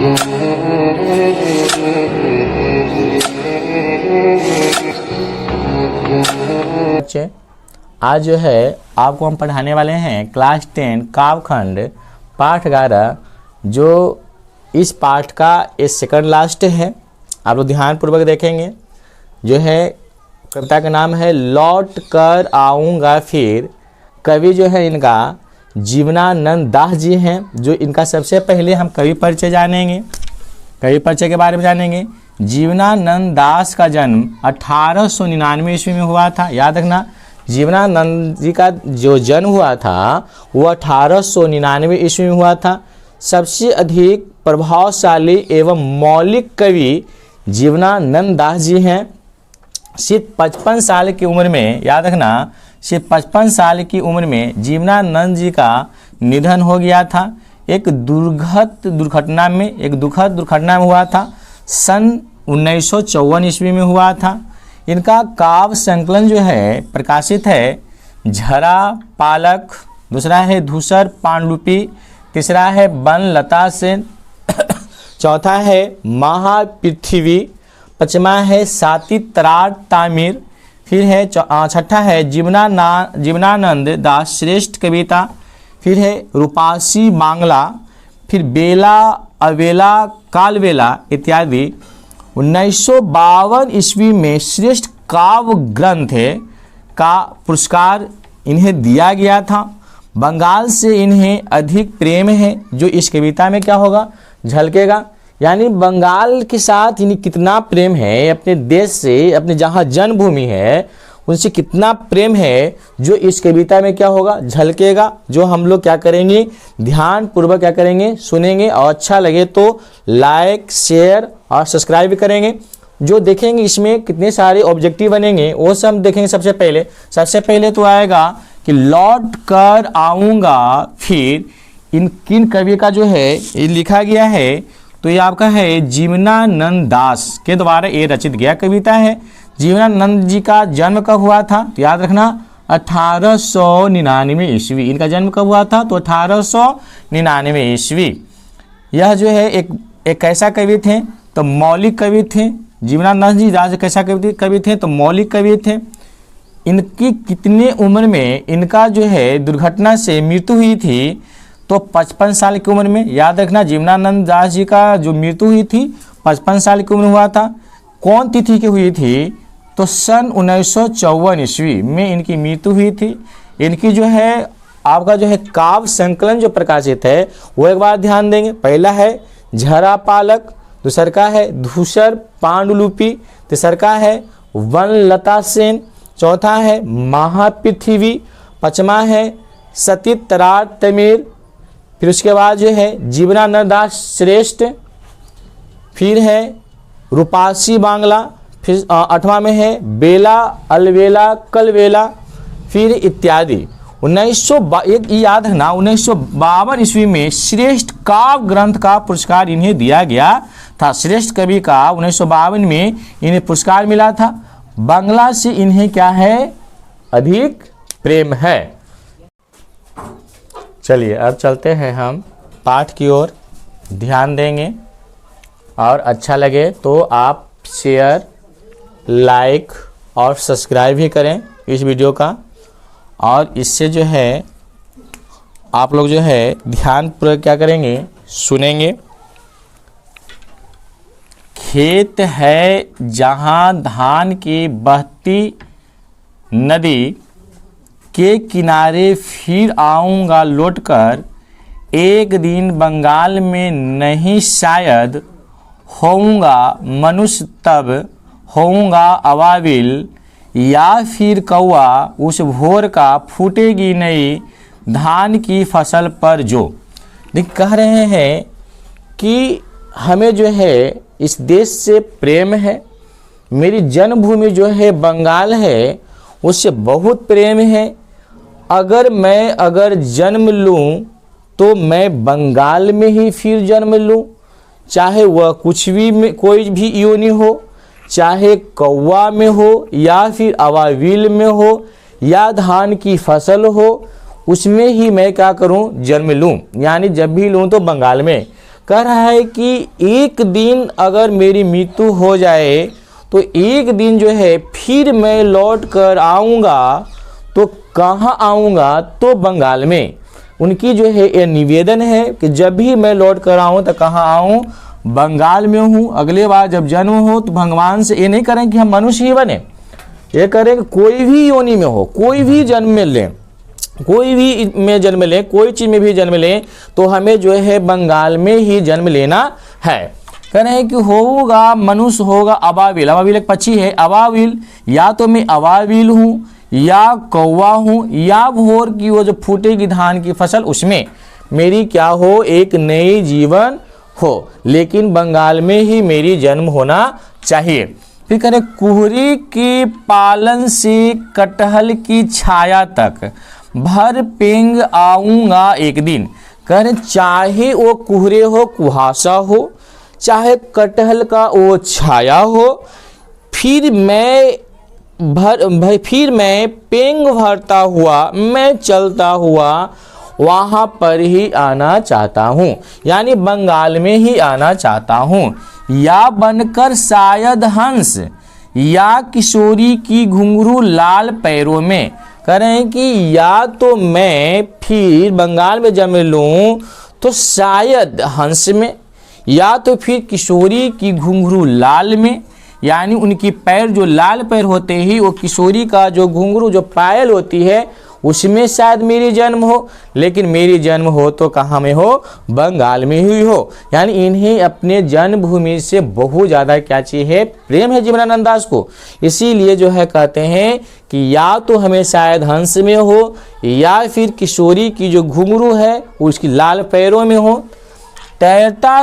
बच्चे, आज जो है आपको हम पढ़ाने वाले हैं क्लास 10 काव्यखंड पाठ 11, जो इस पाठ का ये सेकंड लास्ट है। आप लोग ध्यानपूर्वक देखेंगे। जो है कविता का नाम है लौट कर आऊँगा फिर। कवि जो है इनका जीवनानंद दास जी हैं। जो इनका सबसे पहले हम कवि परिचय जानेंगे, कवि परिचय के बारे में जानेंगे। जीवनानंद दास का जन्म 1899 ईस्वी में हुआ था। याद रखना, जीवनानंद जी का जो जन्म हुआ था वो 1899 ईस्वी में हुआ था। सबसे अधिक प्रभावशाली एवं मौलिक कवि जीवनानंद दास जी हैं। सिर्फ 55 साल की उम्र में, याद रखना, सिर्फ 55 साल की उम्र में जीवनानंद जी का निधन हो गया था। एक दुखद दुर्घटना में हुआ था। सन 1954 ईस्वी में हुआ था। इनका काव्य संकलन जो है प्रकाशित है झरा पालक, दूसरा है धूसर पांडुलिपि, तीसरा है वन लता सेन, चौथा है महापृथ्वी, पांचवा है साती तराट तामिर, फिर है छठा है जीवनानंद दास श्रेष्ठ कविता, फिर है रूपासी बांग्ला, फिर बेला अवेला कालवेला इत्यादि। 1952 ईस्वी में श्रेष्ठ काव्य ग्रंथ का पुरस्कार इन्हें दिया गया था। बंगाल से इन्हें अधिक प्रेम है, जो इस कविता में क्या होगा, झलकेगा। यानी बंगाल के साथ इन्हें कितना प्रेम है, अपने देश से, अपने जहाँ जन्मभूमि है उनसे कितना प्रेम है, जो इस कविता में क्या होगा, झलकेगा। जो हम लोग क्या करेंगे, ध्यान पूर्वक क्या करेंगे, सुनेंगे, और अच्छा लगे तो लाइक शेयर और सब्सक्राइब भी करेंगे। जो देखेंगे इसमें कितने सारे ऑब्जेक्टिव बनेंगे वो सब देखेंगे। सबसे पहले तो आएगा कि लौट कर आऊँगा फिर। किन कवि का जो है ये लिखा गया है, तो ये आपका है जीवनानंद दास के द्वारा ये रचित गया कविता है। जीवनानंद जी का जन्म कब हुआ था, तो याद रखना 1899 ईस्वी। इनका जन्म कब हुआ था, तो 1899 ईस्वी। यह जो है एक कैसा कवि थे, तो मौलिक कवि थे। जीवनानंद जी दास कैसा कवि थे, तो मौलिक कवि थे। इनकी कितने उम्र में इनका जो है दुर्घटना से मृत्यु हुई थी, तो 55 साल की उम्र में। याद रखना, जीवनानंद दास जी का जो मृत्यु हुई थी 55 साल की उम्र हुआ था। कौन तिथि की हुई थी, तो सन 1954 ईस्वी में इनकी मृत्यु हुई थी। इनकी जो है आपका जो है काव्य संकलन जो प्रकाशित है वो एक बार ध्यान देंगे। पहला है झरा पालक, दूसरा का है धूसर पांडुलिपि, तीसरा का है वन लता सेन, चौथा है महापृथ्वी, पांचवा है सती तराट तमिर, फिर उसके बाद जो है जीवनानंद दास श्रेष्ठ, फिर है रूपासी बांग्ला, फिर 8वां में है बेला अलवेला कलवेला, फिर इत्यादि। 1952 ईस्वी में श्रेष्ठ काव्य ग्रंथ का पुरस्कार इन्हें दिया गया था। श्रेष्ठ कवि का 1952 में इन्हें पुरस्कार मिला था। बांग्ला से इन्हें क्या है, अधिक प्रेम है। चलिए अब चलते हैं हम पाठ की ओर, ध्यान देंगे, और अच्छा लगे तो आप शेयर लाइक और सब्सक्राइब भी करें इस वीडियो का। और इससे जो है आप लोग जो है ध्यानपूर्वक क्या करेंगे, सुनेंगे। खेत है जहाँ धान की बहती नदी के किनारे फिर आऊँगा लौटकर, एक दिन बंगाल में नहीं शायद होऊंगा मनुष्य, तब होऊंगा अबाबिल, या फिर कौआ उस भोर का फूटेगी नई धान की फसल पर। जो कह रहे हैं कि हमें जो है इस देश से प्रेम है, मेरी जन्मभूमि जो है बंगाल है उससे बहुत प्रेम है। अगर जन्म लूँ तो मैं बंगाल में ही फिर जन्म लूँ, चाहे वह कुछ भी में कोई भी योनि हो, चाहे कौवा में हो या फिर अबाबिल में हो या धान की फसल हो, उसमें ही मैं क्या करूं, जन्म लूं। यानी जब भी लूं तो बंगाल में। कह रहा है कि एक दिन अगर मेरी मृत्यु हो जाए तो एक दिन जो है फिर मैं लौट कर आऊँगा, तो कहाँ आऊँगा? तो बंगाल में। उनकी जो है ये निवेदन है कि जब भी मैं लौट कर आऊँ तो कहाँ आऊँ? बंगाल में हूँ। अगले बार जब जन्म हो तो भगवान से ये नहीं करें कि हम मनुष्य ही बने, ये करें कि कोई भी योनि में हो, कोई भी जन्म में लें, कोई भी में जन्म लें, कोई चीज़ में भी जन्म लें, तो हमें जो है बंगाल में ही जन्म लेना है। कह रहे हैं कि होगा मनुष्य, होगा अबाबिल। अबाबिल एक पक्षी है। अबाबिल, या तो मैं अबाबिल हूँ, या कौवा हूँ, या भोर की वो जो फूटेगी धान की फसल उसमें मेरी क्या हो? एक नई जीवन हो, लेकिन बंगाल में ही मेरी जन्म होना चाहिए। फिर कह रहे कुहरी के पालन से कटहल की छाया तक भर पेंग आऊँगा एक दिन। कह रहे चाहे वो कुहरे हो, कुहासा हो, चाहे कटहल का वो छाया हो, फिर मैं पेंग भरता हुआ, मैं चलता हुआ वहाँ पर ही आना चाहता हूँ, यानी बंगाल में ही आना चाहता हूँ। या बनकर शायद हंस, या किशोरी की घुंघरू लाल पैरों में। कह रहे हैं कि या तो मैं फिर बंगाल में जन्म लूँ तो शायद हंस में, या तो फिर किशोरी की घुंघरू लाल में, यानी उनकी पैर जो लाल पैर होते ही वो किशोरी का जो घुंघरू जो पायल होती है उसमें शायद मेरी जन्म हो, लेकिन मेरी जन्म हो तो कहाँ में हो? बंगाल में ही हो। यानी इन्हें अपने जन्मभूमि से बहुत ज़्यादा क्या चीज़ है? प्रेम है जीवनानंद दास को। इसीलिए जो है कहते हैं कि या तो हमें शायद हंस में हो, या फिर किशोरी की जो घुंघरू है उसकी लाल पैरों में हो। तैरता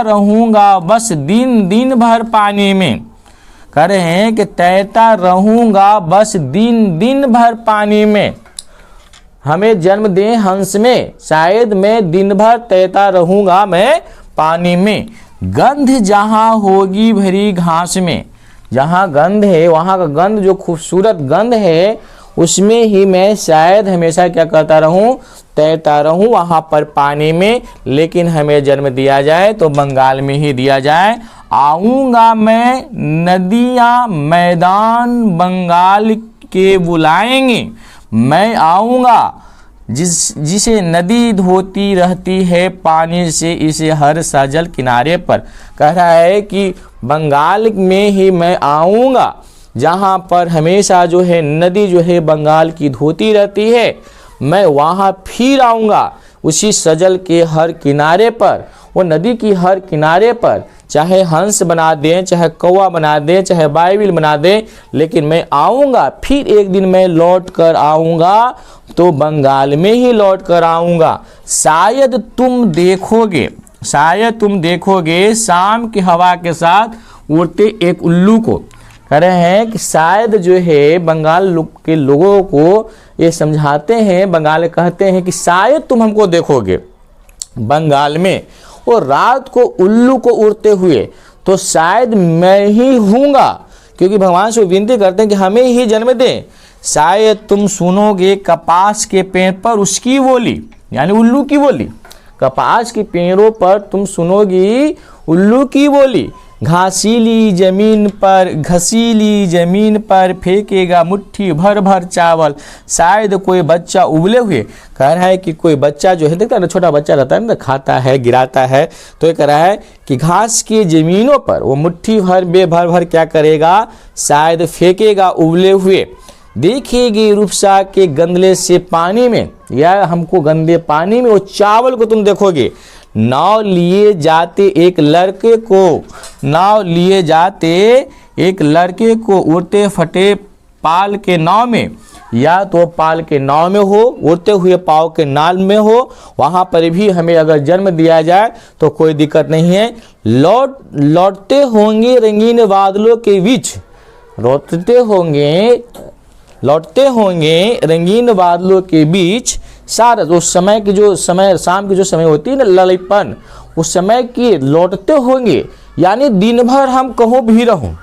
रहूँगा बस दिन दिन भर पानी में। कह रहे हैं कि तैरता रहूँगा बस दिन दिन भर पानी में। हमें जन्म दें हंस में, शायद मैं दिन भर तैरता रहूँगा मैं पानी में। गंध जहाँ होगी भरी घास में, जहाँ गंध है वहाँ का गंध जो खूबसूरत गंध है उसमें ही मैं शायद हमेशा क्या करता रहूं? तैरता रहूं वहाँ पर पानी में। लेकिन हमें जन्म दिया जाए तो बंगाल में ही दिया जाए। आऊँगा मैं, नदियाँ मैदान बंगाल के बुलाएंगे। मैं आऊँगा, जिसे नदी धोती रहती है पानी से, इसे हर सजल किनारे पर। कह रहा है कि बंगाल में ही मैं आऊँगा जहाँ पर हमेशा जो है नदी जो है बंगाल की धोती रहती है। मैं वहाँ फिर आऊँगा उसी सजल के हर किनारे पर, वो नदी की हर किनारे पर, चाहे हंस बना दें, चाहे कौवा बना दें, चाहे बाइबिल बना दें, लेकिन मैं आऊँगा। फिर एक दिन मैं लौट कर आऊँगा तो बंगाल में ही लौट कर आऊँगा। शायद तुम देखोगे शाम की हवा के साथ उड़ते एक उल्लू को। कह रहे हैं कि शायद जो है बंगाल के लोगों को ये समझाते हैं, बंगाल कहते हैं कि शायद तुम हमको देखोगे बंगाल में और रात को उल्लू को उड़ते हुए, तो शायद मैं ही हूँगा। क्योंकि भगवान से विनती करते हैं कि हमें ही जन्म दें। शायद तुम सुनोगे कपास के पेड़ पर उसकी बोली, यानी उल्लू की बोली। कपास के पेड़ों पर तुम सुनोगी उल्लू की बोली। घसीली जमीन पर फेंकेगा मुट्ठी भर भर चावल। शायद कोई बच्चा उबले हुए, कह रहा है कि कोई बच्चा जो है, देखता है ना छोटा बच्चा रहता है ना, खाता है गिराता है, तो ये कह रहा है कि घास की जमीनों पर वो मुट्ठी भर भर क्या करेगा? शायद फेंकेगा उबले हुए। देखेगी रूपसा के गंदले से पानी में, या हमको गंदे पानी में वो चावल को तुम देखोगे। नाव लिए जाते एक लड़के को उड़ते फटे पाल के नाव में, या तो पाल के नाव में हो, उड़ते हुए पाव के नाल में हो, वहाँ पर भी हमें अगर जन्म दिया जाए तो कोई दिक्कत नहीं है। लौटते होंगे रंगीन बादलों के बीच, लौटते होंगे रंगीन बादलों के बीच। सारा उस समय की जो समय, शाम की जो समय होती है ना ललितपन, उस समय की लौटते होंगे, यानी दिन भर हम कहीं भी रहूं,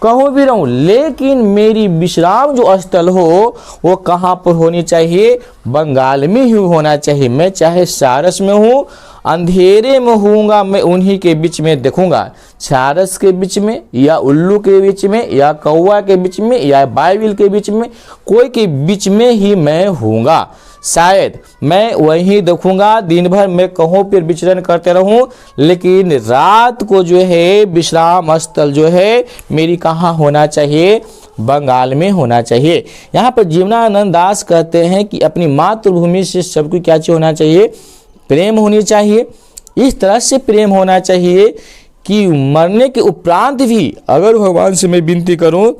कहीं भी रहूं, लेकिन मेरी विश्राम जो स्थल हो वो कहाँ पर होनी चाहिए, बंगाल में ही होना चाहिए। मैं चाहे सारस में हूँ, अंधेरे में होऊंगा, मैं उन्हीं के बीच में देखूंगा, सारस के बीच में या उल्लू के बीच में या कौवा के बीच में या बाइबिल के बीच में, कोई के बीच में ही मैं होऊंगा। शायद मैं वहीं देखूंगा, दिन भर मैं कहीं पर विचरण करते रहूं, लेकिन रात को जो है विश्राम स्थल जो है मेरी कहाँ होना चाहिए, बंगाल में होना चाहिए। यहाँ पर जीवनानंद दास कहते हैं कि अपनी मातृभूमि से सबको क्या चाहिए होना चाहिए, प्रेम होनी चाहिए। इस तरह से प्रेम होना चाहिए कि मरने के उपरांत भी अगर भगवान से मैं विनती करूं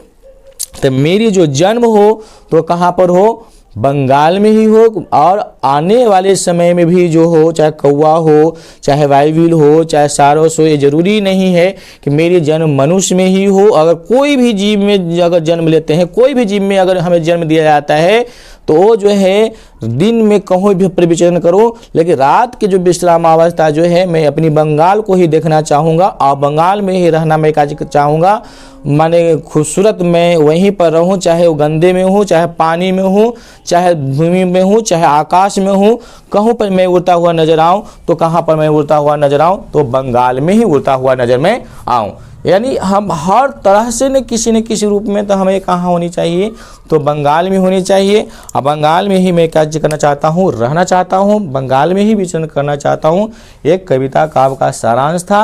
तो मेरी जो जन्म हो तो कहाँ पर हो, बंगाल में ही हो, और आने वाले समय में भी जो हो, चाहे कौवा हो, चाहे बाइबिल हो, चाहे सारस हो, ये जरूरी नहीं है कि मेरी जन्म मनुष्य में ही हो। अगर कोई भी जीव में अगर जन्म लेते हैं, कोई भी जीव में अगर हमें जन्म दिया जाता है तो वो जो है दिन में कहीं भी प्रविचरण करो, लेकिन रात की जो विश्राम अवस्था जो है मैं अपनी बंगाल को ही देखना चाहूँगा और बंगाल में ही रहना मैं कार्य चाहूँगा। माने खूबसूरत मैं वहीं पर रहूं, चाहे वो गंदे में हूँ, चाहे पानी में हूँ, चाहे भूमि में हूँ, चाहे आकाश में हूँ, कहीं पर मैं उड़ता हुआ नजर आऊँ तो कहाँ पर मैं उड़ता हुआ नजर आऊँ, तो बंगाल में ही उड़ता हुआ नजर में आऊँ। यानी हम हर तरह से न किसी रूप में तो हमें कहाँ होनी चाहिए, तो बंगाल में होनी चाहिए। और बंगाल में ही मैं कार्य करना चाहता हूँ, रहना चाहता हूँ, बंगाल में ही विचरण करना चाहता हूँ। एक कविता काव्य का सारांश था,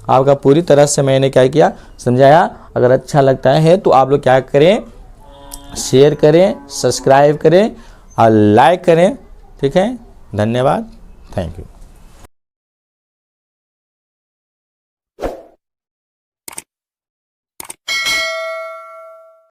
आपका पूरी तरह से मैंने क्या किया, समझाया। अगर अच्छा लगता है तो आप लोग क्या करें, शेयर करें, सब्सक्राइब करें और लाइक करें। ठीक है, धन्यवाद, थैंक यू।